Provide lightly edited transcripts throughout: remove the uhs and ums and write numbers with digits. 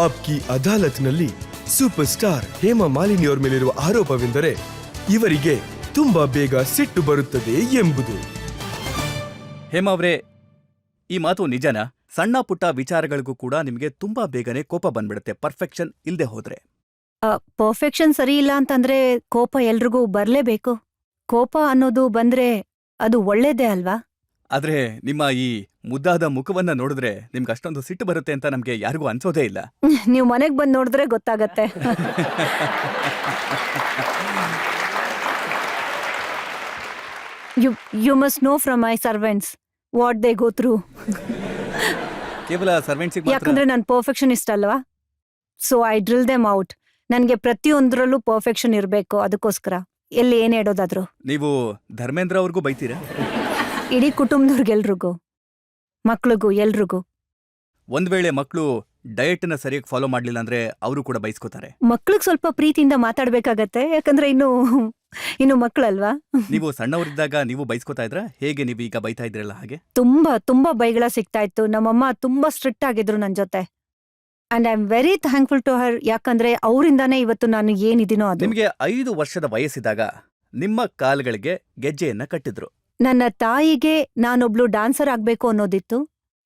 Aapki ಅದಾಲತ್ನಲ್ಲಿ super star Hema ಮಾಲಿನಿಯವರ ಮೇಲಿರುವ ಆರೋಪವೆಂದರೆ ಇವರಿಗೆ ತುಂಬಾ ಬೇಗ ಸಿಟ್ಟು ಬರುತ್ತದೆ ಎಂಬುದು. ಹೇಮಾ ಅವರೇ, ಈ ಮಾತು ನಿಜನಾ? ಸಣ್ಣ ಪುಟ್ಟ ವಿಚಾರಗಳಿಗೂ ಕೂಡ ನಿಮಗೆ ತುಂಬಾ ಬೇಗನೆ ಕೋಪ ಬಂದ್ಬಿಡುತ್ತೆ, ಪರ್ಫೆಕ್ಷನ್ ಇಲ್ದೆ ಹೋದ್ರೆ. ಪರ್ಫೆಕ್ಷನ್ ಸರಿ ಇಲ್ಲ ಅಂತಂದ್ರೆ ಕೋಪ ಎಲ್ರಿಗೂ ಬರ್ಲೇಬೇಕು. ಕೋಪ ಅನ್ನೋದು ಬಂದ್ರೆ ಅದು ಒಳ್ಳೇದೇ ಅಲ್ವಾ? ಆದ್ರೆ ನಿಮ್ಮ ಈ ಮುದ್ದಾದ ಮುಖವನ್ನ ನೋಡಿದ್ರೆ ನಿಮ್ಗೆ ಅಷ್ಟೊಂದು ಸಿಟ್ಟು ಬರುತ್ತೆ ಅಂತ ನಮ್ಗೆ ಯಾರಿಗೂ ಅನ್ಸೋದೇ ಇಲ್ಲ. ನೀವು ಮನೆಗ್ ಬಂದ್ ನೋಡಿದ್ರೆ ಗೊತ್ತಾಗತ್ತೆ. You must know from my servants what they go through. ಕೇವಲ ಸರ್ವೆಂಟ್ಸಿಗೆ ಯಾಕಂದ್ರೆ ನಾನು ಪರ್ಫೆಕ್ಷನಿಸ್ಟ್ ಅಲ್ವಾ, so I drill them out. ನನ್ಗೆ ಪ್ರತಿಯೊಂದ್ರಲ್ಲೂ ಪರ್ಫೆಕ್ಷನ್ ಇರ್ಬೇಕು, ಅದಕ್ಕೋಸ್ಕರ ಎಲ್ಲಿ ಏನ್ ಹೇಳೋದಾದ್ರು. ನೀವು ಧರ್ಮೇಂದ್ರ ಅವ್ರಿಗೂ ಬೈತೀರಾ? ಇಡೀ ಕುಟುಂಬದವ್ರಿಗೆಲ್ರಿಗೂ, ಮಕ್ಳಿಗೂ ಎಲ್ರಿಗೂ. ಒಂದ್ ವೇಳೆ ಮಕ್ಕಳು ಡಯಟ್ ನ ಸರಿಯಾಗಿ ಫಾಲೋ ಮಾಡ್ಲಿಲ್ಲ ಅಂದ್ರೆ ಅವರು ಕೂಡ ಬೈಸ್ಕೋತಾರೆ. ಮಕ್ಳಿಗೆ ಸ್ವಲ್ಪ ಪ್ರೀತಿಯಿಂದ ಮಾತಾಡ್ಬೇಕಾಗತ್ತೆ, ಯಾಕಂದ್ರೆ ಇನ್ನು ಮಕ್ಕಳಲ್ವಾ. ನೀವು ಸಣ್ಣವರಿದ್ದಾಗ ನೀವು ಬೈಸ್ಕೋತಾ ಇದ್ರ? ಹೇಗೆ ನೀವು ಈಗ ಬೈತಾ ಇದ್ರಲ್ಲ ಹಾಗೆ? ತುಂಬಾ ಬೈಗಳ ಸಿಗ್ತಾ ಇತ್ತು. ನಮ್ಮಮ್ಮ ತುಂಬಾ ಸ್ಟ್ರಿಕ್ಟ್ ಆಗಿದ್ರು ನನ್ ಜೊತೆ. And I am very thankful to her, ಯಾಕಂದ್ರೆ ಅವರಿಂದಾನೇ ಇವತ್ತು ನಾನು ಏನಿದ್ದೀನೋ ಅದು. ನಿಮಗೆ 5 ವರ್ಷದ ವಯಸ್ಸಿದಾಗ ನಿಮ್ಮ ಕಾಲ್ಗಳಿಗೆ ಗೆಜ್ಜೆಯನ್ನ ಕಟ್ಟಿದ್ರು. ನನ್ನ ತಾಯಿಗೆ ನಾನೊಬ್ಳು ಡಾನ್ಸರ್ ಆಗ್ಬೇಕು ಅನ್ನೋದಿತ್ತು.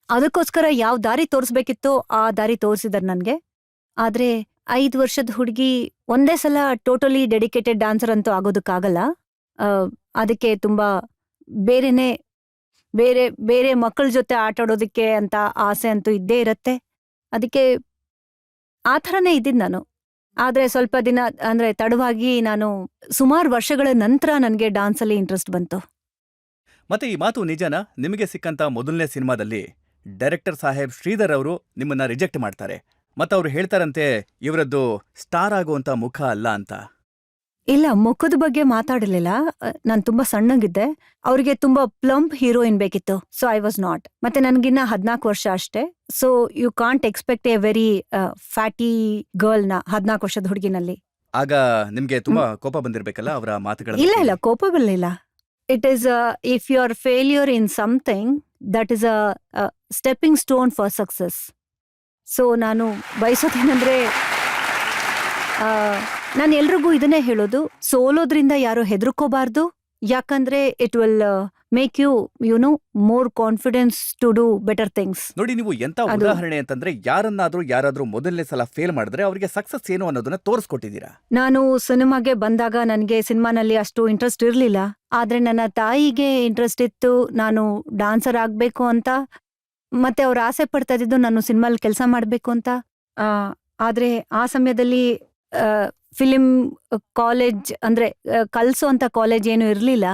ಅದಕ್ಕೋಸ್ಕರ ಯಾವ ದಾರಿ ತೋರಿಸ್ಬೇಕಿತ್ತೋ ಆ ದಾರಿ ತೋರಿಸಿದಾರೆ ನನ್ಗೆ. ಆದ್ರೆ 5 ವರ್ಷದ ಹುಡುಗಿ ಒಂದೇ ಸಲ ಟೋಟಲಿ ಡೆಡಿಕೇಟೆಡ್ ಡಾನ್ಸರ್ ಅಂತೂ ಆಗೋದಕ್ಕಾಗಲ್ಲ. ಅದಕ್ಕೆ ತುಂಬಾ ಬೇರೆ ಮಕ್ಕಳ ಜೊತೆ ಆಟಾಡೋದಕ್ಕೆ ಅಂತ ಆಸೆ ಅಂತೂ ಇದ್ದೇ ಇರತ್ತೆ. ಅದಕ್ಕೆ ಆ ಥರನೇ ಇದ್ದಿದ್ದು ನಾನು. ಆದ್ರೆ ಸ್ವಲ್ಪ ದಿನ ಅಂದ್ರೆ ತಡವಾಗಿ, ನಾನು ಸುಮಾರು ವರ್ಷಗಳ ನಂತರ ನನಗೆ ಡಾನ್ಸಲ್ಲಿ ಇಂಟ್ರೆಸ್ಟ್ ಬಂತು. ಮತ್ತೆ ಈ ಮಾತು ನಿಜನಾ? ನಿಮಗೆ ಸಿಕ್ಕಂತ ಮೊದಲನೇ ಸಿನಿಮಾದಲ್ಲಿ ಡೈರೆಕ್ಟರ್ ಸಾಹೇಬ್ ಶ್ರೀಧರ್ ಅವರು ನಿಮ್ಮನ್ನ ರಿಜೆಕ್ಟ್ ಮಾಡ್ತಾರೆ. ಮತ್ತವ್ರು ಹೇಳ್ತಾರಂತೆ ಇವರದ್ದು ಸ್ಟಾರ್ ಆಗುವಂತ ಮುಖ ಅಲ್ಲ ಅಂತ. ಇಲ್ಲ, ಮುಖದ ಬಗ್ಗೆ ಮಾತಾಡಲಿಲ್ಲ. ನಾನು ತುಂಬಾ ಸಣ್ಣಗಿದ್ದೆ. ಅವ್ರಿಗೆ ತುಂಬಾ ಪ್ಲಂಪ್ ಹೀರೋಯಿನ್ ಬೇಕಿತ್ತು, ಸೊ ಐ ವಾಸ್ ನಾಟ್. ಮತ್ತೆ ನನ್ಗಿನ್ನ 14 ವರ್ಷ ಅಷ್ಟೇ. So you can't expect a very fatty girl ನ 14 ವರ್ಷದ ಹುಡುಗಿನಲ್ಲಿ. ಆಗ ನಿಮ್ಗೆ ತುಂಬಾ ಕೋಪ ಬಂದಿರ್ಬೇಕಲ್ಲ ಅವರ ಮಾತುಗಳ? ಇಲ್ಲ, ಕೋಪ ಬರಲಿಲ್ಲ. It is if you are failure in something, that is a stepping stone for success. So ನಾನು ಬಯಸೋದೇನಂದ್ರೆ, ನಾನು ಎಲ್ರಿಗೂ ಇದನ್ನೇ ಹೇಳೋದು, ಸೋಲೋದ್ರಿಂದ ಯಾರು ಹೆದರ್ಕೋಬಾರ್ದು. ಯಾಕಂದ್ರೆ it will make you know more confidence to do better things. ನೋಡಿ, ನೀವು ಎಂತ ಉದಾಹರಣೆ ಅಂತಂದ್ರೆ, ಯಾರಾದ್ರೂ ಮೊದಲನೇ ಸಲ ಫೇಲ್ ಮಾಡಿದ್ರೆ ಅವರಿಗೆ ಸಕ್ಸಸ್ ಏನು ಅನ್ನೋದನ್ನ ತೋರಿಸ್ಕೊಟ್ಟಿದ್ದೀರಾ. ನಾನು ಸಿನಿಮಾಗೆ ಬಂದಾಗ ನನಗೆ ಸಿನಿಮಾನಲ್ಲಿ ಅಷ್ಟು ಇಂಟ್ರೆಸ್ಟ್ ಇರ್ಲಿಲ್ಲ. ಆದ್ರೆ ನನ್ನ ತಾಯಿಗೆ ಇಂಟ್ರೆಸ್ಟ್ ಇತ್ತು ನಾನು ಡಾನ್ಸರ್ ಆಗ್ಬೇಕು ಅಂತ. ಮತ್ತೆ ಅವ್ರು ಆಸೆ ಪಡ್ತಾ ಇದ್ದಿದ್ದು ನಾನು ಸಿನಿಮಾಲ್ ಕೆಲಸ ಮಾಡ್ಬೇಕು ಅಂತ. ಆದ್ರೆ ಆ ಸಮಯದಲ್ಲಿ ಫಿಲಿಂ ಕಾಲೇಜ್ ಅಂದ್ರೆ ಕಲ್ಸೋ ಅಂತ ಕಾಲೇಜ್ ಏನು ಇರ್ಲಿಲ್ಲ.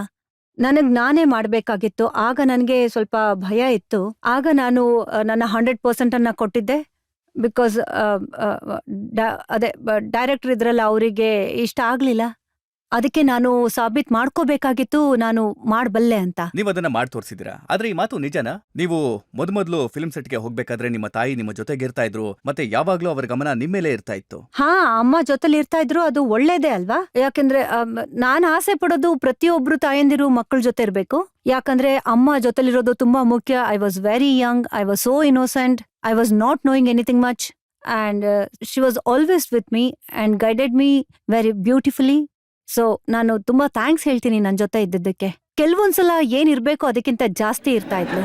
ನಾನೇ ಮಾಡ್ಬೇಕಾಗಿತ್ತು. ಆಗ ನನಗೆ ಸ್ವಲ್ಪ ಭಯ ಇತ್ತು. ಆಗ ನಾನು ನನ್ನ 100% ಅನ್ನ ಕೊಟ್ಟಿದ್ದೆ. ಬಿಕಾಸ್ ಅದೇ ಡೈರೆಕ್ಟರ್ ಇದ್ರಲ್ಲ, ಅವರಿಗೆ ಇಷ್ಟ ಆಗ್ಲಿಲ್ಲ. ಅದಕ್ಕೆ ನಾನು ಸಾಬೀತ್ ಮಾಡ್ಕೋಬೇಕಾಗಿತ್ತು ನಾನು ಮಾಡ್ಬಲ್ಲೆ ಅಂತ. ನೀವು ಅದನ್ನ ಮಾಡಿ ತೋರಿಸಿದಿರಾ. ಆದ್ರೆ ಈ ಮಾತು ನಿಜನಾ? ನೀವು ಮೊದಲು ಫಿಲ್ಮ್ ಸೆಟ್ಗೆ ಹೋಗ್ಬೇಕಾದ್ರೆ ನಿಮ್ಮ ತಾಯಿ ನಿಮ್ಮ ಜೊತೆಗೆ ಇರ್ತಾ ಇದ್ರು, ಮತ್ತೆ ಯಾವಾಗ್ಲೂ ಅವರ ಗಮನ ನಿಮ್ಮೇಲೆ ಇರ್ತಾ ಇತ್ತು. ಹಾ, ಅಮ್ಮ ಜೊತೆಲಿ ಇರ್ತಾ ಇದ್ರು. ಅದು ಒಳ್ಳೇದೇ ಅಲ್ವಾ? ಯಾಕಂದ್ರೆ ನಾನ್ ಆಸೆ ಪಡೋದು ಪ್ರತಿಯೊಬ್ರು ತಾಯಂದಿರು ಮಕ್ಕಳ ಜೊತೆ ಇರ್ಬೇಕು. ಯಾಕಂದ್ರೆ ಅಮ್ಮ ಜೊತೆಲಿರೋದು ತುಂಬಾ ಮುಖ್ಯ. I was very Young, I was so innocent, I was not knowing anything much, and she was always with me and guided me very beautifully. So ನಾನು ತುಂಬಾ ಥ್ಯಾಂಕ್ಸ್ ಹೇಳ್ತೀನಿ ನನ್ನ ಜೊತೆ ಇದ್ದಿದ್ದಕ್ಕೆ. ಕೆಲವೊಂದ್ಸಲ ಏನಿರ್ಬೇಕೋ ಅದಕ್ಕಿಂತ ಜಾಸ್ತಿ ಇರ್ತಾ ಇದ್ಲು.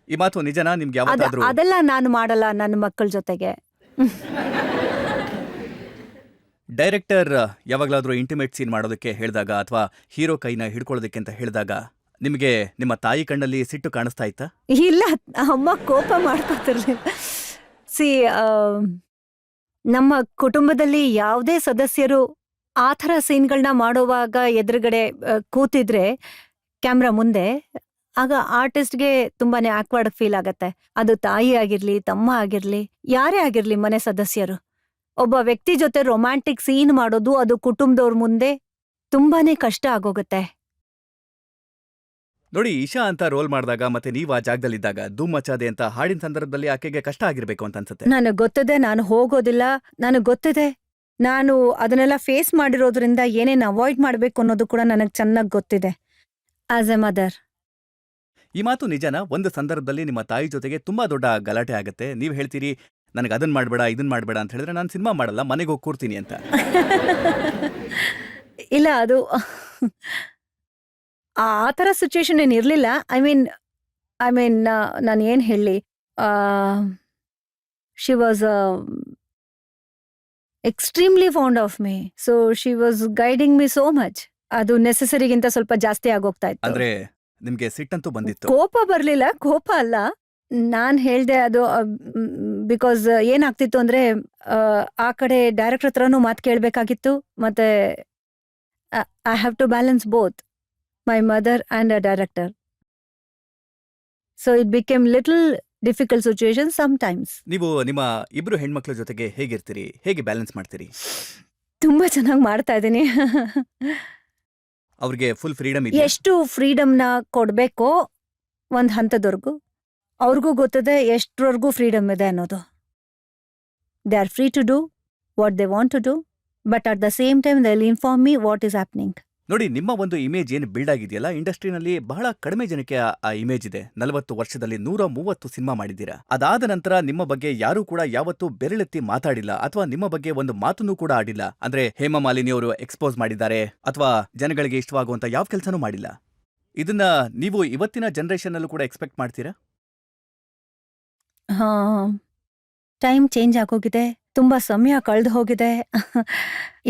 ಈ ಮಾತು ನಿಜನಾ? ನಿಮ್ಗೆ ಯಾವತ್ತಾದ್ರೂ? ಅದೆಲ್ಲ ನಾನು ಮಾಡಲ್ಲ ನನ್ನ ಮಕ್ಕಳ ಜೊತೆಗೆ. ಡೈರೆಕ್ಟರ್ ಯಾವಾಗ್ಲಾದ್ರೂ ಇಂಟಿಮೇಟ್ ಸೀನ್ ಮಾಡೋದಕ್ಕೆ ಹೇಳಿದಾಗ ಅಥವಾ ಹೀರೋ ಕೈನ ಹಿಡ್ಕೊಳ್ಳೋದಕ್ಕೆ ಅಂತ ಹೇಳಿದಾಗ ನಿಮಗೆ ನಿಮ್ಮ ತಾಯಿ ಕಣ್ಣಲ್ಲಿ ಸಿಟ್ಟು ಕಾಣಿಸ್ತಾ ಇತ್ತಾ? ಇಲ್ಲ, ಅಮ್ಮ ಕೋಪ ಮಾಡ್ಕೊತಿರ್ಲಿಲ್ಲ. ಸಿ, ನಮ್ಮ ಕುಟುಂಬದಲ್ಲಿ ಯಾವುದೇ ಸದಸ್ಯರು ಆ ಥರ ಸೀನ್ಗಳನ್ನ ಮಾಡೋವಾಗ ಎದುರುಗಡೆ ಕೂತಿದ್ರೆ ಕ್ಯಾಮ್ರಾ ಮುಂದೆ, ಆಗ ಆರ್ಟಿಸ್ಟ್ಗೆ ತುಂಬಾನೇ ಆಕ್ವರ್ಡ್ ಫೀಲ್ ಆಗತ್ತೆ. ಅದು ತಾಯಿ ಆಗಿರ್ಲಿ, ತಮ್ಮ ಆಗಿರ್ಲಿ, ಯಾರೇ ಆಗಿರ್ಲಿ, ಮನೆ ಸದಸ್ಯರು. ಒಬ್ಬ ವ್ಯಕ್ತಿ ಜೊತೆ ರೊಮ್ಯಾಂಟಿಕ್ ಸೀನ್ ಮಾಡೋದು ಅದು ಕುಟುಂಬದವ್ರ ಮುಂದೆ ತುಂಬಾನೇ ಕಷ್ಟ ಆಗೋಗತ್ತೆ. ನೋಡಿ, ಈಶಾ ಅಂತ ರೋಲ್ ಮಾಡಿದಾಗ ಮತ್ತೆ ನೀವು ಆ ಜಾಗದಲ್ಲಿದ್ದಾಗ ಧೂಮ್ ಮಚಾದೆ ಅಂತ ಹಾಡಿನ ಸಂದರ್ಭದಲ್ಲಿ ಆಕೆಗೆ ಕಷ್ಟ ಆಗಿರ್ಬೇಕು ಅಂತ ಅನ್ಸುತ್ತೆ. ನನಗೆ ಗೊತ್ತಿದೆ, ನಾನು ಹೋಗೋದಿಲ್ಲ. ನನಗೆ ಗೊತ್ತಿದೆ, ನಾನು ಅದನ್ನೆಲ್ಲ ಫೇಸ್ ಮಾಡಿರೋದ್ರಿಂದ ಏನೇನು ಅವಾಯ್ಡ್ ಮಾಡಬೇಕು ಅನ್ನೋದು ಕೂಡ ನನಗೆ ಚೆನ್ನಾಗಿ ಗೊತ್ತಿದೆ ಆಸ್ ಎ ಮದರ್. ಈ ಮಾತು ನಿಜನಾ? ಒಂದು ಸಂದರ್ಭದಲ್ಲಿ ನಿಮ್ಮ ತಾಯಿ ಜೊತೆಗೆ ತುಂಬಾ ದೊಡ್ಡ ಗಲಾಟೆ ಆಗುತ್ತೆ. ನೀವು ಹೇಳ್ತೀರಿ, ನನಗೆ ಅದನ್ನ ಮಾಡಬೇಡ, ಇದನ್ನ ಮಾಡಬೇಡ ಅಂತ ಹೇಳಿದ್ರೆ ನಾನು ಸಿನಿಮಾ ಮಾಡಲ್ಲ, ಮನೆಗೆ ಹೋಗಿ ಕೂರ್ತೀನಿ ಅಂತ. ಇಲ್ಲ, ಅದು ಆ ಥರ ಸಿಚುವೇಶನ್ ಏನು ಇರಲಿಲ್ಲ. ಐ ಮೀನ್ ನಾನು ಏನು ಹೇಳಲಿ, she was extremely fond of me. So she was guiding me so much. ಅದು ನೆಸೆಸರಿಗಿಂತ ಸ್ವಲ್ಪ ಜಾಸ್ತಿ ಆಗೋಗ್ತಾ ಇತ್ತು. ಅಂದ್ರೆ ನಿಮ್ಗೆ ಸಿಟ್ಟಂತೂ ಬಂದಿತ್ತು. ಕೋಪ ಬರ್ಲಿಲ್ಲ, ಕೋಪ ಅಲ್ಲ, ನಾನ್ ಹೇಳ್ದೆ ಅದು ಬಿಕಾಸ್ ಏನಾಗ್ತಿತ್ತು ಅಂದ್ರೆ ಆ ಕಡೆ ಡೈರೆಕ್ಟರ್ ಹತ್ರನೂ ಮಾತು ಕೇಳಬೇಕಾಗಿತ್ತು, ಮತ್ತೆ I have to balance both my mother and a director. So it became little difficult situation sometimes. ನೀವು ನಿಮ್ಮ ಇಬ್ರು ಹೆಣ್ಮಕ್ಳ ಜೊತೆಗೆ ಹೇಗಿರ್ತೀರಿ, ಹೇಗೆ ಬ್ಯಾಲೆನ್ಸ್ ಮಾಡ್ತೀರಿ? ತುಂಬಾ ಚೆನ್ನಾಗಿ ಮಾಡ್ತಾ ಇದ್ದೀನಿ. ಅವ್ರಿಗೆ ಫುಲ್ ಫ್ರೀಡಮ್ ಇದೆ? ಎಷ್ಟು ಫ್ರೀಡಮ್ನ ಕೊಡ್ಬೇಕೋ ಒಂದ್ ಹಂತದವರೆಗೂ, ಅವ್ರಿಗೂ ಗೊತ್ತದೆ ಎಷ್ಟರವರೆಗೂ ಫ್ರೀಡಮ್ ಇದೆ ಅನ್ನೋದು. They are free to do what they want to do, but at the same time they will inform me what is happening. ನೋಡಿ, ನಿಮ್ಮ ಒಂದು ಇಮೇಜ್ ಏನು ಬಿಲ್ಡ್ ಆಗಿದೆಯಲ್ಲ, ಇಂಡಸ್ಟ್ರಿನಲ್ಲಿ ಬಹಳ ಕಡಿಮೆ ಜನಕ್ಕೆ ಆ ಇಮೇಜ್ ಇದೆ. 40 ವರ್ಷದಲ್ಲಿ 130 ಸಿನಿಮಾ ಮಾಡಿದ್ದೀರಾ. ಅದಾದ ನಂತರ ನಿಮ್ಮ ಬಗ್ಗೆ ಯಾರೂ ಕೂಡ ಯಾವತ್ತೂ ಬೆರಳೆತ್ತಿ ಮಾತಾಡಿಲ್ಲ, ಅಥವಾ ನಿಮ್ಮ ಬಗ್ಗೆ ಒಂದು ಮಾತನ್ನು ಕೂಡ ಆಡಿಲ್ಲ. ಅಂದ್ರೆ ಹೇಮಾ ಮಾಲಿನಿ ಅವರು ಎಕ್ಸ್ಪೋಸ್ ಮಾಡಿದ್ದಾರೆ, ಅಥವಾ ಜನಗಳಿಗೆ ಇಷ್ಟವಾಗುವಂತ ಯಾವ ಕೆಲಸನೂ ಮಾಡಿಲ್ಲ. ಇದನ್ನ ನೀವು ಇವತ್ತಿನ ಜನರೇಷನ್ ಅಲ್ಲೂ ಕೂಡ ಎಕ್ಸ್ಪೆಕ್ಟ್ ಮಾಡ್ತೀರಾ? ಹಾ, ಟೈಮ್ ಚೇಂಜ್ ಆಗೋಗಿದೆ, ತುಂಬಾ ಸಮಯ ಕಳೆದು ಹೋಗಿದೆ.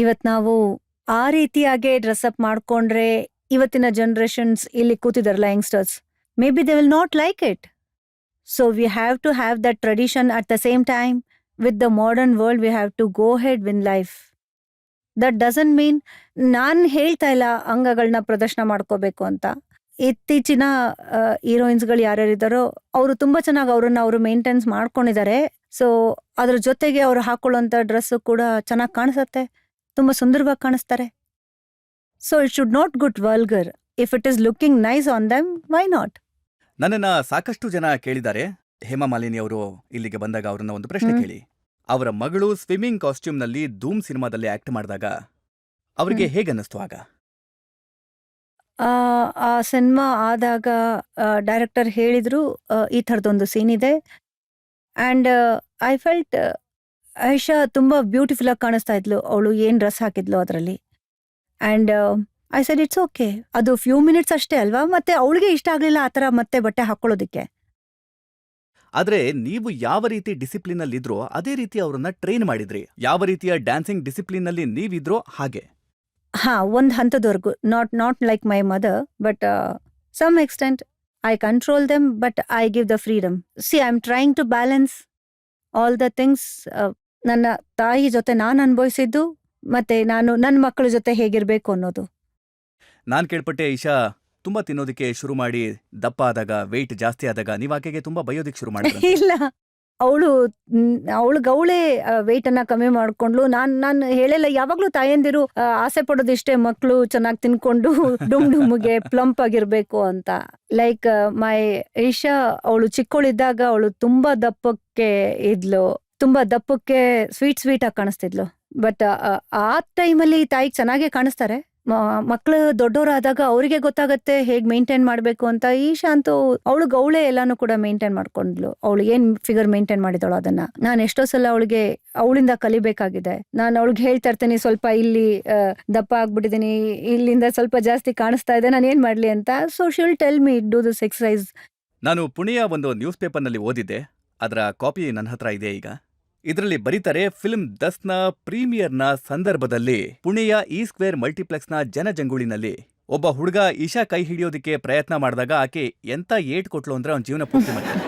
ಇವತ್ ನಾವು ಆ ರೀತಿಯಾಗೆ ಡ್ರೆಸ್ಅಪ್ ಮಾಡ್ಕೊಂಡ್ರೆ ಇವತ್ತಿನ ಜನರೇಷನ್ಸ್ ಇಲ್ಲಿ ಕೂತಿದಾರಲ್ಲ, youngsters, may be they will not like it. So we have to have that tradition at the same time with the modern world. We have to go ahead win life. That doesn't mean ನಾನು ಹೇಳ್ತಾ ಇಲ್ಲ ಅಂಗಗಳನ್ನ ಪ್ರದರ್ಶನ ಮಾಡ್ಕೋಬೇಕು ಅಂತ. ಇತ್ತೀಚಿನ ಹೀರೋಯಿನ್ಸ್ಗಳು ಯಾರ್ಯಾರಿದ್ದಾರೋ ಅವರು ತುಂಬಾ ಚೆನ್ನಾಗಿ ಅವ್ರನ್ನ ಅವರು ಮೇಂಟೆನ್ಸ್ ಮಾಡ್ಕೊಂಡಿದ್ದಾರೆ. ಸೊ ಅದ್ರ ಜೊತೆಗೆ ಅವ್ರು ಹಾಕೊಳ್ಳೋಂಥ ಡ್ರೆಸ್ಸು ಕೂಡ ಚೆನ್ನಾಗಿ ಕಾಣಿಸುತ್ತೆ, ತುಂಬಾ ಸುಂದರವಾಗಿ ಕಾಣಿಸ್ತಾರೆ. So it should not good vulgar. If it is looking nice on them, why not? ನನ್ನನ್ನ ಸಾಕಷ್ಟು ಜನ ಕೇಳಿದ್ದಾರೆ, ಹೇಮಾ ಮಾಲಿನಿ ಅವರು ಇಲ್ಲಿಗೆ ಬಂದಾಗ ಅವ್ರನ್ನ ಒಂದು ಪ್ರಶ್ನೆ ಕೇಳಿ. ಅವರ ಮಗಳು ಸ್ವಿಮ್ಮಿಂಗ್ ಕಾಸ್ಟ್ಯೂಮ್ನಲ್ಲಿ ಧೂಮ್ ಸಿನಿಮಾದಲ್ಲಿ ಆಕ್ಟ್ ಮಾಡಿದಾಗ ಅವರಿಗೆ ಹೇಗನ್ನಿಸ್ತು ಆಗ? ಆ ಸಿನಿಮಾ ಆದಾಗ ಡೈರೆಕ್ಟರ್ ಹೇಳಿದ್ರು ಈ ಥರದೊಂದು ಸೀನ್ ಇದೆ, ಆ್ಯಂಡ್ ಐ ಫೆಲ್ಟ್ ಐಶಾ ತುಂಬಾ ಬ್ಯೂಟಿಫುಲ್ ಆಗಿ ಕಾಣಿಸ್ತಾ ಇದ್ಲು, ಅವಳು ಏನ್ ಡ್ರೆಸ್ ಹಾಕಿದ್ಲು ಅದರಲ್ಲಿ. And I said it's okay, ಅದು ಫ್ಯೂ ಮಿನಿಟ್ಸ್ ಅಷ್ಟೇ ಅಲ್ವಾ, ಮತ್ತೆ ಅವಳಿಗೆ ಇಷ್ಟ ಆಗ್ಲಿಲ್ಲ ಆ ಥರ ಮತ್ತೆ ಬಟ್ಟೆ ಹಾಕೊಳ್ಳೋದಿಕ್ಕೆ. ಆದ್ರೆ ನೀವು ಯಾವ ರೀತಿ ಡಿಸಿಪ್ಲಿನ್ ಅಲ್ಲಿ ಇದ್ರೋ ಅದೇ ರೀತಿ ಅವರನ್ನ ಟ್ರೈನ್ ಮಾಡಿದ್ರಿ. ಯಾವ ರೀತಿಯ ಡ್ಯಾನ್ಸಿಂಗ್ ಡಿಸಿಪ್ಲಿನ್ ಅಲ್ಲಿ ನೀವಿದ್ರೋ ಹಾಗೆ. ಹಾ, ಒಂದ್ ಹಂತದವರೆಗೂ, not like my mother, but some extent I control them, but I give the freedom. See I am trying to balance all the things. ನನ್ನ ತಾಯಿ ಜೊತೆ ನಾನು ಅನುಭವಿಸಿದ್ದು, ಮತ್ತೆ ನಾನು ನನ್ನ ಮಕ್ಕಳ ಜೊತೆ ಹೇಗಿರ್ಬೇಕು ಅನ್ನೋದು. ನಾನ್ ಕೇಳ್ಪಟ್ಟೆ ಈಶಾ ತುಂಬಾ ತಿನ್ನೋದಕ್ಕೆ ಶುರು ಮಾಡಿ ದಪ್ಪ ಆದಾಗ, ವೆಯ್ಟ್ ಜಾಸ್ತಿ ಆದಾಗ ನೀವು ಆಕೆಗೆ ತುಂಬಾ ಬೈಯೋದಿಕ್ ಶುರು ಮಾಡಿದ್ರಿ. ಇಲ್ಲ, ಅವಳೇ ವೆಯ್ಟ್ ಅನ್ನ ಕಮ್ಮಿ ಮಾಡ್ಕೊಂಡ್ಲು. ನಾನು ಹೇಳಲ್ಲ, ಯಾವಾಗ್ಲೂ ತಾಯಂದಿರು ಆಸೆ ಪಡೋದಿಷ್ಟೇ, ಮಕ್ಕಳು ಚೆನ್ನಾಗಿ ತಿನ್ಕೊಂಡು ಡುಮ್ಗೆ ಪ್ಲಂಪ್ ಆಗಿರ್ಬೇಕು ಅಂತ. ಲೈಕ್ ಮೈ ಈಶಾ, ಅವಳು ಚಿಕ್ಕವಳಿದ್ದಾಗ ಅವಳು ತುಂಬಾ ದಪ್ಪಕ್ಕೆ ಇದ್ಲು, ತುಂಬಾ ದಪ್ಪಕ್ಕೆ ಸ್ವೀಟ್ ಆಗಿ ಕಾಣಿಸ್ತಿದ್ಲು. ಬಟ್ ಆ ಟೈಮಲ್ಲಿ ತಾಯಿಗೆ ಚೆನ್ನಾಗೇ ಕಾಣಿಸ್ತಾರೆ. ಮಕ್ಳು ದೊಡ್ಡವರಾದಾಗ ಅವರಿಗೆ ಗೊತ್ತಾಗತ್ತೆ ಹೇಗ್ ಮೇಂಟೈನ್ ಮಾಡ್ಬೇಕು ಅಂತ. ಈಶಾ ಅಂತೂ ಅವಳೇ ಎಲ್ಲಾನು ಕೂಡ ಮೇಂಟೈನ್ ಮಾಡ್ಕೊಂಡ್ಲು. ಅವಳು ಏನ್ ಫಿಗರ್ ಮೇಂಟೈನ್ ಮಾಡಿದಳು ಅದನ್ನ ನಾನು ಎಷ್ಟೋ ಸಲ ಅವಳಿಂದ ಕಲಿಬೇಕಾಗಿದೆ. ನಾನು ಅವಳಿಗೆ ಹೇಳ್ತಾ ಇರ್ತೀನಿ, ಸ್ವಲ್ಪ ಇಲ್ಲಿ ದಪ್ಪ ಆಗ್ಬಿಟ್ಟಿದೀನಿ, ಇಲ್ಲಿಂದ ಸ್ವಲ್ಪ ಜಾಸ್ತಿ ಕಾಣಿಸ್ತಾ ಇದೆ, ನಾನು ಏನ್ ಮಾಡ್ಲಿ ಅಂತ. So she will tell me do this exercise. ನಾನು ಪುಣೆಯ ಒಂದು ನ್ಯೂಸ್ ಪೇಪರ್ನಲ್ಲಿ ಓದಿದ್ದೆ, ಅದರ ಕಾಪಿ ನನ್ನ ಹತ್ರ ಇದೆ ಈಗ. ಇದರಲ್ಲಿ ಬರೀತಾರೆ, ಫಿಲ್ಮ್ 10ನ ಪ್ರೀಮಿಯರ್ನ ಸಂದರ್ಭದಲ್ಲಿ ಪುಣೆಯ ಇ ಸ್ಕ್ವೇರ್ ಮಲ್ಟಿಪ್ಲೆಕ್ಸ್ನ ಜನಜಂಗುಳಿನಲ್ಲಿ ಒಬ್ಬ ಹುಡುಗ ಈಶಾ ಕೈ ಹಿಡಿಯೋದಕ್ಕೆ ಪ್ರಯತ್ನ ಮಾಡಿದಾಗ ಆಕೆ ಎಂತ ಏಟ್ ಕೊಟ್ಲು ಅಂದ್ರೆ ಅವ್ನ ಜೀವನ ಪೂರ್ತಿ ಮಾಡ್ತಾನೆ.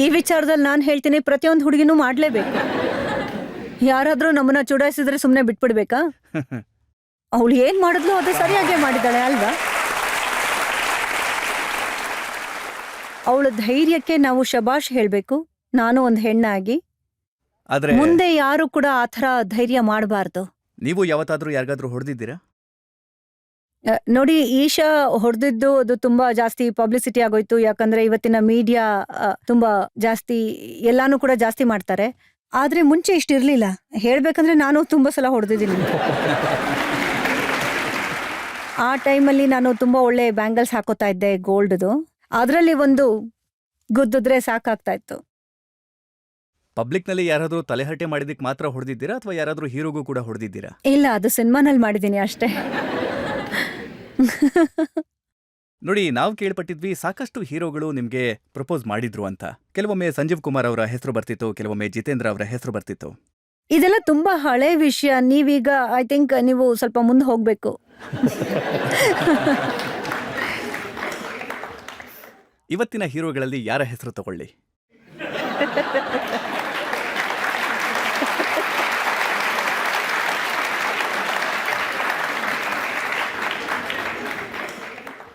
ಈ ವಿಚಾರದಲ್ಲಿ ನಾನು ಹೇಳ್ತೀನಿ, ಪ್ರತಿಯೊಂದು ಹುಡುಗಿನೂ ಮಾಡ್ಲೇಬೇಕು. ಯಾರಾದ್ರೂ ನಮ್ಮನ್ನ ಚುಡಾಯಿಸಿದ್ರೆ ಸುಮ್ನೆ ಬಿಟ್ಬಿಡ್ಬೇಕಾ? ಅವಳು ಏನ್ ಮಾಡಿದ್ಲು ಅದು ಸರಿಯಾಗೇ ಮಾಡಿದಾಳೆ ಅಲ್ವಾ? ಅವಳ ಧೈರ್ಯಕ್ಕೆ ನಾವು ಶಬಾಷ್ ಹೇಳ್ಬೇಕು. ನಾನು ಒಂದು ಹೆಣ್ಣಾಗಿ ಆದ್ರೆ ಮುಂದೆ ಯಾರು ಕೂಡ ಆ ಥರ ಧೈರ್ಯ ಮಾಡಬಾರ್ದು. ನೀವು ಯಾವತ್ತಾದ್ರೂ ಯಾರಿಗಾದ್ರೂ ಹೊಡೆದಿದ್ದೀರಾ? ನೋಡಿ, ಈಶಾ ಹೊಡೆದಿದ್ದು ಅದು ತುಂಬಾ ಜಾಸ್ತಿ ಪಬ್ಲಿಸಿಟಿ ಆಗೋಯ್ತು. ಯಾಕಂದ್ರೆ ಇವತ್ತಿನ ಮೀಡಿಯಾ ತುಂಬಾ ಜಾಸ್ತಿ ಎಲ್ಲಾನು ಕೂಡ ಜಾಸ್ತಿ ಮಾಡ್ತಾರೆ. ಆದ್ರೆ ಮುಂಚೆ ಇಷ್ಟಿರ್ಲಿಲ್ಲ. ಹೇಳ್ಬೇಕಂದ್ರೆ ನಾನು ತುಂಬಾ ಸಲ ಹೊಡೆದಿದ್ದೀನಿ. ಆ ಟೈಮಲ್ಲಿ ನಾನು ತುಂಬಾ ಒಳ್ಳೆ ಬ್ಯಾಂಗಲ್ಸ್ ಹಾಕೋತಾ ಇದ್ದೆ, ಗೋಲ್ಡ್ದು. ಅದರಲ್ಲಿ ಒಂದು ಗುದ್ದಿದ್ರೆ ಸಾಕಾಗ್ತಾ ಇತ್ತು. ಪಬ್ಲಿಕ್ನಲ್ಲಿ ಯಾರಾದರೂ ತಲೆಹರಟೆ ಮಾಡಿದ್ದಕ್ಕೆ ಮಾತ್ರ ಹೊಡೆದಿದ್ದೀರಾ ಅಥವಾ ಯಾರಾದರೂ ಹೀರೋಗೂ ಕೂಡ ಹೊಡೆದಿದ್ದೀರಾ? ಇಲ್ಲ, ಅದು ಸಿನಿಮಾನಲ್ಲಿ ಮಾಡಿದ್ದೀನಿ ಅಷ್ಟೇ. ನೋಡಿ, ನಾವು ಕೇಳ್ಪಟ್ಟಿದ್ವಿ ಸಾಕಷ್ಟು ಹೀರೋಗಳು ನಿಮಗೆ ಪ್ರಪೋಸ್ ಮಾಡಿದ್ರು ಅಂತ. ಕೆಲವೊಮ್ಮೆ ಸಂಜೀವ್ ಕುಮಾರ್ ಅವರ ಹೆಸರು ಬರ್ತಿತ್ತು, ಕೆಲವೊಮ್ಮೆ ಜಿತೇಂದ್ರ ಅವರ ಹೆಸರು ಬರ್ತಿತ್ತು. ಇದೆಲ್ಲ ತುಂಬಾ ಹಳೆ ವಿಷಯ. ನೀವೀಗ ಐ ಥಿಂಕ್ ನೀವು ಸ್ವಲ್ಪ ಮುಂದೆ ಹೋಗ್ಬೇಕು. ಇವತ್ತಿನ ಹೀರೋಗಳಲ್ಲಿ ಯಾರ ಹೆಸರು ತಗೊಳ್ಳಿ?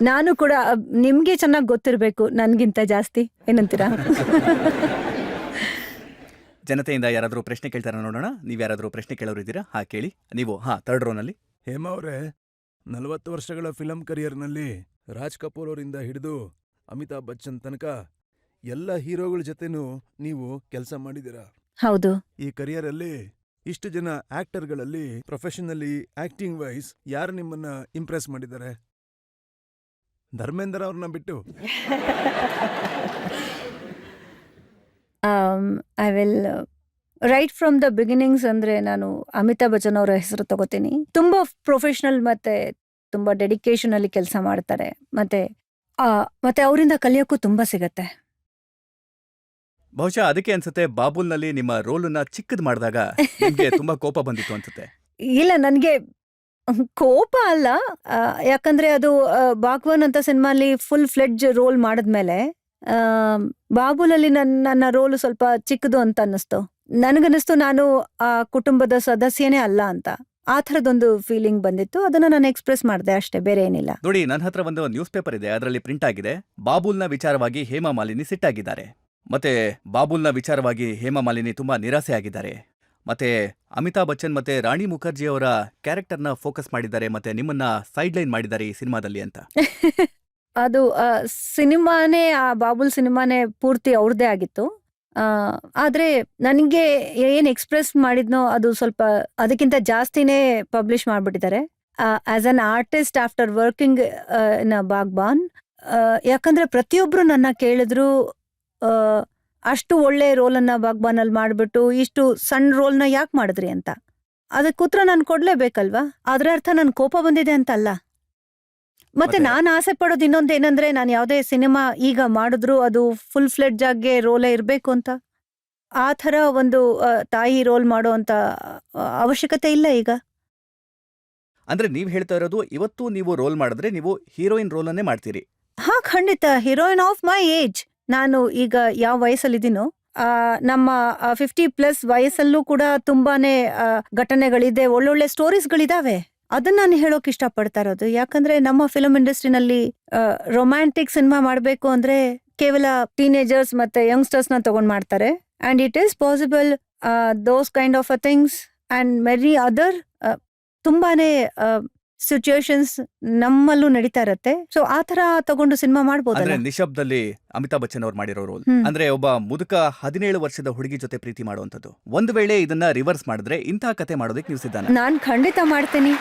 ನಾನು ಕೂಡ ನಿಮ್ಗೆ ಚೆನ್ನಾಗಿ ಗೊತ್ತಿರಬೇಕು ನನ್ಗಿಂತ ಜಾಸ್ತಿ, ಏನಂತೀರಾ? ಜನತೆಯಿಂದ ಯಾರಾದರೂ ಪ್ರಶ್ನೆ ಕೇಳ್ತಾರ ನೋಡೋಣ. ನೀವ್ಯಾರಾದರೂ ಪ್ರಶ್ನೆ ಕೇಳೋರಿದ್ದೀರಾ? ಹಾ, ಕೇಳಿ. ನೀವು ಥರ್ಡ್ ರೋನಲ್ಲಿ. ಹೇಮಾ ಅವರೇ, 40 ವರ್ಷಗಳ ಫಿಲಂ ಕರಿಯರ್ನಲ್ಲಿ ರಾಜ್ ಕಪೂರ್ ಅವರಿಂದ ಹಿಡಿದು ಅಮಿತಾಬ್ ಬಚ್ಚನ್ ತನಕ ಎಲ್ಲ ಹೀರೋಗಳ ಜೊತೆನೂ ನೀವು ಕೆಲಸ ಮಾಡಿದ್ದೀರಾ. ಹೌದು. ಈ ಕರಿಯರಲ್ಲಿ ಇಷ್ಟು ಜನ ಆಕ್ಟರ್ಗಳಲ್ಲಿ ಪ್ರೊಫೆಷನಲಿ ಆಕ್ಟಿಂಗ್ ವೈಸ್ ಯಾರು ನಿಮ್ಮನ್ನ ಇಂಪ್ರೆಸ್ ಮಾಡಿದ್ದಾರೆ? ಧರ್ಮೇಂದ್ರ ಅವ್ರನ್ನ ಬಿಟ್ಟು. I will write from the beginnings ಅಂದ್ರೆ ನಾನು ಅಮಿತಾಬ್ ಬಚ್ಚನ್ ಅವರ ಹೆಸರು ತಗೋತೀನಿ. ತುಂಬಾ ಪ್ರೊಫೆಷನಲ್ ಮತ್ತೆ ತುಂಬಾ ಡೆಡಿಕೇಶನ್ ಅಲ್ಲಿ ಕೆಲಸ ಮಾಡ್ತಾರೆ. ಮತ್ತೆ ಅವರಿಂದ ಕಲಿಯೋಕ್ಕೂ ತುಂಬಾ ಸಿಗತ್ತೆ. ಬಹುಶಃ ಅದಕ್ಕೆ ಅನ್ಸುತ್ತೆ ಬಾಬುಲ್ನಲ್ಲಿ ನಿಮ್ಮ ರೋಲನ್ನ ಚಿಕ್ಕದ್ ಮಾಡಿದಾಗ ನಿಮ್ಗೆ ತುಂಬಾ ಕೋಪ ಬಂದಿತ್ತು ಅನ್ಸುತ್ತೆ. ಇಲ್ಲ, ನನ್ಗೆ ಕೋಪ ಅಲ್ಲ. ಯಾಕಂದ್ರೆ ಅದು ಬಾಗ್ವಾನ್ ಅಂತ ಸಿನಿಮಾಲಿ ಫುಲ್ ಫ್ಲೆಡ್ಜ್ ರೋಲ್ ಮಾಡಿದ್ಮೇಲೆ ಬಾಬುಲಲ್ಲಿ ನನ್ನ ರೋಲ್ ಸ್ವಲ್ಪ ಚಿಕ್ಕದು ಅಂತ ಅನ್ನಿಸ್ತು. ನನಗನ್ನಿಸ್ತು ನಾನು ಆ ಕುಟುಂಬದ ಸದಸ್ಯನೇ ಅಲ್ಲ ಅಂತ. ಆ ಥರದೊಂದು ಫೀಲಿಂಗ್ ಬಂದಿತ್ತು. ಅದನ್ನ ನಾನು ಎಕ್ಸ್ಪ್ರೆಸ್ ಮಾಡಿದೆ ಅಷ್ಟೇ, ಬೇರೆ ಏನಿಲ್ಲ. ನೋಡಿ, ನನ್ನ ಹತ್ರ ಒಂದು ನ್ಯೂಸ್ ಪೇಪರ್ ಇದೆ, ಅದರಲ್ಲಿ ಪ್ರಿಂಟ್ ಆಗಿದೆ. ಬಾಬುಲ್ನ ವಿಚಾರವಾಗಿ ಹೇಮಾ ಮಾಲಿನಿ ಸಿಟ್ಟಾಗಿದ್ದಾರೆ. ಮತ್ತೆ ಬಾಬುಲ್ನ ವಿಚಾರವಾಗಿ ಹೇಮಾ ಮಾಲಿನಿ ತುಂಬಾ ನಿರಾಸೆ ಆಗಿದ್ದಾರೆ. ಮತ್ತೆ ಅಮಿತಾಬ್ ಬಚ್ಚನ್ ಮತ್ತೆ ರಾಣಿ ಮುಖರ್ಜಿ ಅವರ ಕ್ಯಾರೆಕ್ಟರ್ನ ಫೋಕಸ್ ಮಾಡಿದ್ದಾರೆ, ಮತ್ತೆ ನಿಮ್ಮನ್ನ ಸೈಡ್ ಲೈನ್ ಮಾಡಿದ್ದಾರೆ ಈ ಸಿನಿಮಾದಲ್ಲಿ ಅಂತ. ಅದು ಸಿನಿಮಾನೇ, ಆ ಬಾಬುಲ್ ಸಿನಿಮಾನೇ ಪೂರ್ತಿ ಅವ್ರದ್ದೇ ಆಗಿತ್ತು. ಆದ್ರೆ ನನಗೆ ಏನ್ ಎಕ್ಸ್ಪ್ರೆಸ್ ಮಾಡಿದ್ನೋ ಅದು ಸ್ವಲ್ಪ ಅದಕ್ಕಿಂತ ಜಾಸ್ತಿನೇ ಪಬ್ಲಿಷ್ ಮಾಡ್ಬಿಟ್ಟಿದ್ದಾರೆ. As an artist after working in Baghban, ಯಾಕಂದ್ರೆ ಪ್ರತಿಯೊಬ್ರು ನನ್ನ ಕೇಳಿದ್ರು ಅಷ್ಟು ಒಳ್ಳೆ ರೋಲನ್ನ ಬಾಗ್ಬಾನ್ ಅಲ್ಲಿ ಮಾಡ್ಬಿಟ್ಟು ಇಷ್ಟು ಸಣ್ಣ ರೋಲ್ನ ಯಾಕೆ ಮಾಡಿದ್ರಿ ಅಂತ. ಅದಕ್ಕೆ ಉತ್ತರ ನಾನು ಕೊಡ್ಲೇಬೇಕಲ್ವಾ? ಅದ್ರ ಅರ್ಥ ನನ್ ಕೋಪ ಬಂದಿದೆ ಅಂತ ಅಲ್ಲ. ಮತ್ತೆ ನಾನು ಆಸೆ ಪಡೋದು ಇನ್ನೊಂದೇನಂದ್ರೆ, ನಾನು ಯಾವುದೇ ಸಿನಿಮಾ ಈಗ ಮಾಡಿದ್ರು ಅದು ಫುಲ್ ಫ್ಲೆಡ್ಜ್ ಆಗಿ ರೋಲೇ ಇರ್ಬೇಕು ಅಂತ. ಆ ಥರ ಒಂದು ತಾಯಿ ರೋಲ್ ಮಾಡೋ ಅಂತ ಅವಶ್ಯಕತೆ ಇಲ್ಲ ಈಗ. ಅಂದ್ರೆ ನೀವ್ ಹೇಳ್ತಾ ಇರೋದು, ಇವತ್ತು ನೀವು ರೋಲ್ ಮಾಡಿದ್ರೆ ನೀವು ಹೀರೋಯಿನ್ ರೋಲ್ ಅನ್ನೇ ಮಾಡ್ತೀರಿ? ಹಾ, ಖಂಡಿತ. Heroine of my age. ನಾನು ಈಗ ಯಾವ ವಯಸ್ಸಲ್ಲಿದ್ದೀನೋ, ನಮ್ಮ 50+ ವಯಸ್ಸಲ್ಲೂ ಕೂಡ ತುಂಬಾನೇ ಘಟನೆಗಳಿದೆ, ಒಳ್ಳೊಳ್ಳೆ ಸ್ಟೋರೀಸ್ಗಳಿದಾವೆ. ಅದನ್ನ ನಾನು ಹೇಳೋಕ್ ಇಷ್ಟಪಡ್ತಾ ಇರೋದು. ಯಾಕಂದ್ರೆ ನಮ್ಮ ಫಿಲಂ ಇಂಡಸ್ಟ್ರಿನಲ್ಲಿ ರೊಮ್ಯಾಂಟಿಕ್ ಸಿನಿಮಾ ಮಾಡ್ಬೇಕು ಅಂದ್ರೆ ಕೇವಲ ಟೀನೇಜರ್ಸ್ ಮತ್ತೆ ಯಂಗ್ಸ್ಟರ್ಸ್ ನ ತಗೊಂಡ್ ಮಾಡ್ತಾರೆ. And it is possible those kind of things and many other ತುಂಬಾನೇ ಸಿಚುಯೇಷನ್ಸ್ ನಮ್ಮಲ್ಲೂ ನಡೀತಾ ಇರತ್ತೆ. ಸೊ ಆ ತರ ತಗೊಂಡು ಸಿನಿಮಾ ಮಾಡ್ಬೋದಲ್ಲ. ನಿಶಬ್ದಲ್ಲಿ ಅಮಿತಾಬ್ ಬಚ್ಚನ್ ಅವ್ರು ಮಾಡಿರೋ ರೋಲ್ ಅಂದ್ರೆ ಒಬ್ಬ ಮುದುಕ 17 ವರ್ಷದ ಹುಡುಗಿ ಜೊತೆ ಪ್ರೀತಿ ಮಾಡುವಂಥದ್ದು. ಒಂದು ವೇಳೆ ಇದನ್ನ ರಿವರ್ಸ್ ಮಾಡಿದ್ರೆ ಇಂತಹ ಕತೆ ಮಾಡೋದಕ್ಕೆ ನೀವು ಸಿದ್ಧ? ನಾನ್ ಖಂಡಿತ ಮಾಡ್ತೀನಿ.